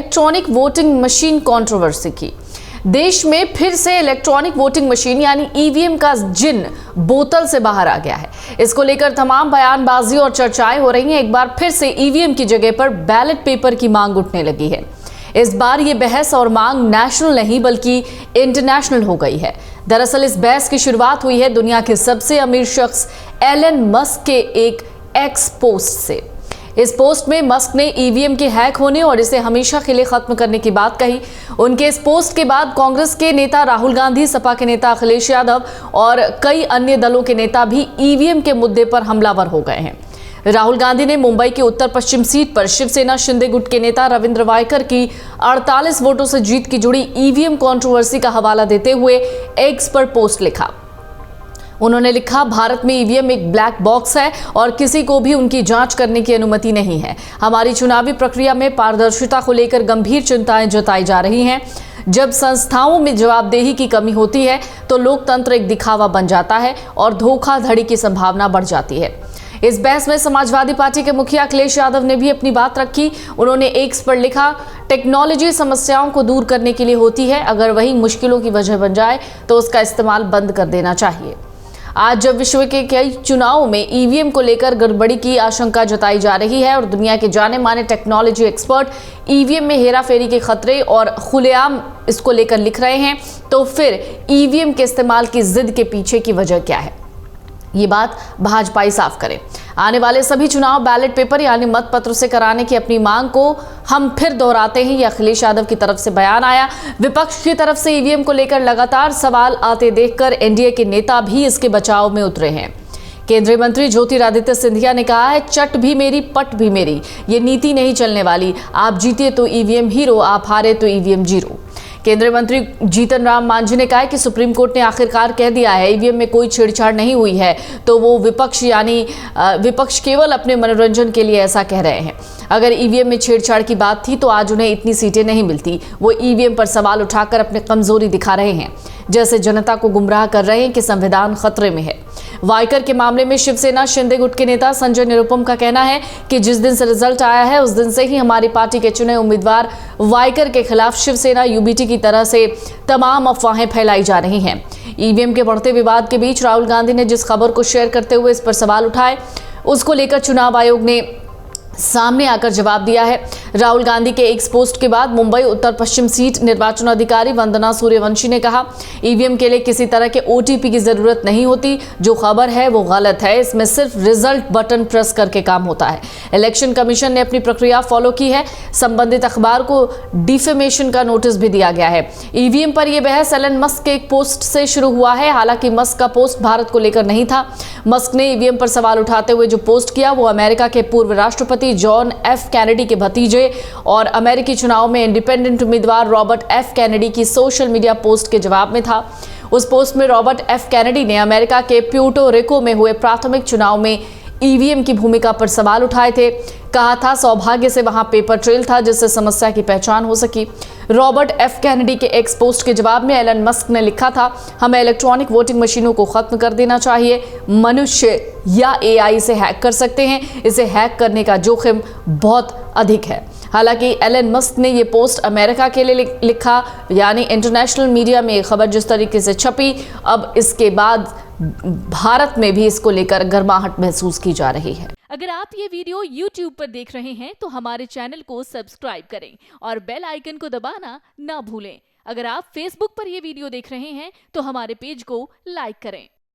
Electronic voting machine controversy की। देश में फिर से इलेक्ट्रॉनिक वोटिंग मशीन यानी ईवीएम का जिन बोतल से बाहर आ गया है। इसको लेकर तमाम बयानबाजी और चर्चाएं हो रही हैं। एक बार फिर से ईवीएम की जगह पर बैलेट पेपर की मांग उठने लगी है। इस बार ये बहस और मांग नेशनल नहीं बल्कि इंटरनेशनल हो गई है। दरअसल इस बहस की शुरुआत हुई है दुनिया के सबसे अमीर शख्स एलन मस्क के एक एक्स पोस्ट से। इस पोस्ट में मस्क ने ईवीएम के हैक होने और इसे हमेशा के लिए खत्म करने की बात कही। उनके इस पोस्ट के बाद कांग्रेस के नेता राहुल गांधी, सपा के नेता अखिलेश यादव और कई अन्य दलों के नेता भी ईवीएम के मुद्दे पर हमलावर हो गए हैं। राहुल गांधी ने मुंबई की उत्तर पश्चिम सीट पर शिवसेना शिंदे गुट के नेता रविंद्र वायकर की 48 वोटों से जीत की जुड़ी ईवीएम कंट्रोवर्सी का हवाला देते हुए एक्स पर पोस्ट लिखा। उन्होंने लिखा, भारत में ईवीएम एक ब्लैक बॉक्स है और किसी को भी उनकी जांच करने की अनुमति नहीं है। हमारी चुनावी प्रक्रिया में पारदर्शिता को लेकर गंभीर चिंताएं जताई जा रही हैं। जब संस्थाओं में जवाबदेही की कमी होती है तो लोकतंत्र एक दिखावा बन जाता है और धोखाधड़ी की संभावना बढ़ जाती है। इस बहस में समाजवादी पार्टी के मुखिया अखिलेश यादव ने भी अपनी बात रखी। उन्होंने एक्स पर लिखा, टेक्नोलॉजी समस्याओं को दूर करने के लिए होती है, अगर वही मुश्किलों की वजह बन जाए तो उसका इस्तेमाल बंद कर देना चाहिए। आज जब विश्व के कई चुनावों में ईवीएम को लेकर गड़बड़ी की आशंका जताई जा रही है और दुनिया के जाने माने टेक्नोलॉजी एक्सपर्ट ईवीएम में हेराफेरी के खतरे और खुलेआम इसको लेकर लिख रहे हैं, तो फिर ईवीएम के इस्तेमाल की जिद के पीछे की वजह क्या है? ये बात भाजपा ही साफ करे। आने वाले सभी चुनाव बैलेट पेपर यानी मत पत्र से कराने की अपनी मांग को हम फिर दोहराते हैं। ये अखिलेश यादव की तरफ से बयान आया। विपक्ष की तरफ से ईवीएम को लेकर लगातार सवाल आते देखकर एनडीए के नेता भी इसके बचाव में उतरे हैं। केंद्रीय मंत्री ज्योतिरादित्य सिंधिया ने कहा है, चट भी मेरी पट भी मेरी, ये नीति नहीं चलने वाली। आप जीते तो ईवीएम हीरो, आप हारे तो ईवीएम जीरो। केंद्रीय मंत्री जीतन राम मांझी ने कहा है कि सुप्रीम कोर्ट ने आखिरकार कह दिया है ईवीएम में कोई छेड़छाड़ नहीं हुई है, तो वो विपक्ष केवल अपने मनोरंजन के लिए ऐसा कह रहे हैं। अगर ईवीएम में छेड़छाड़ की बात थी तो आज उन्हें इतनी सीटें नहीं मिलती। वो ईवीएम पर सवाल उठाकर अपनी कमजोरी दिखा रहे हैं, जैसे जनता को गुमराह कर रहे हैं कि संविधान खतरे में है। वायकर के मामले में शिवसेना शिंदे गुट के नेता संजय निरुपम का कहना है कि जिस दिन से रिजल्ट आया है उस दिन से ही हमारी पार्टी के चुने उम्मीदवार वायकर के खिलाफ शिवसेना यूबीटी की तरह से तमाम अफवाहें फैलाई जा रही हैं। ईवीएम के बढ़ते विवाद के बीच राहुल गांधी ने जिस खबर को शेयर करते हुए इस पर सवाल उठाए, उसको लेकर चुनाव आयोग ने सामने आकर जवाब दिया है। राहुल गांधी के एक पोस्ट के बाद मुंबई उत्तर पश्चिम सीट निर्वाचन अधिकारी वंदना सूर्यवंशी ने कहा, ईवीएम के लिए किसी तरह के ओटीपी की जरूरत नहीं होती। जो खबर है वो गलत है। इसमें सिर्फ रिजल्ट बटन प्रेस करके काम होता है। इलेक्शन कमीशन ने अपनी प्रक्रिया फॉलो की है। संबंधित अखबार को डिफेमेशन का नोटिस भी दिया गया है। ईवीएम पर यह बहस एलन मस्क के एक पोस्ट से शुरू हुआ है। हालांकि मस्क का पोस्ट भारत को लेकर नहीं था। मस्क ने ईवीएम पर सवाल उठाते हुए जो पोस्ट किया वो अमेरिका के पूर्व राष्ट्रपति जॉन एफ कैनेडी के भतीजे और अमेरिकी चुनाव में इंडिपेंडेंट उम्मीदवार रॉबर्ट एफ कैनेडी की सोशल मीडिया पोस्ट के जवाब में था। उस पोस्ट में रॉबर्ट एफ कैनेडी ने अमेरिका के प्यूर्टो रिको में हुए प्राथमिक चुनाव में ईवीएम की भूमिका पर सवाल उठाए थे। कहा था, सौभाग्य से वहां पेपर ट्रेल था जिससे समस्या की पहचान हो सकी। रॉबर्ट एफ कैनेडी के एक्स पोस्ट के जवाब में एलन मस्क ने लिखा था, हमें इलेक्ट्रॉनिक वोटिंग मशीनों को खत्म कर देना चाहिए। मनुष्य या एआई से हैक कर सकते हैं, इसे हैक करने का जोखिम बहुत अधिक है। हालांकि एलन मस्क ने ये पोस्ट अमेरिका के लिए लिखा, यानी इंटरनेशनल मीडिया में खबर जिस तरीके से छपी, अब इसके बाद भारत में भी इसको लेकर गर्माहट महसूस की जा रही है। अगर आप ये वीडियो YouTube पर देख रहे हैं तो हमारे चैनल को सब्सक्राइब करें और बेल आइकन को दबाना ना भूलें। अगर आप Facebook पर ये वीडियो देख रहे हैं तो हमारे पेज को लाइक करें।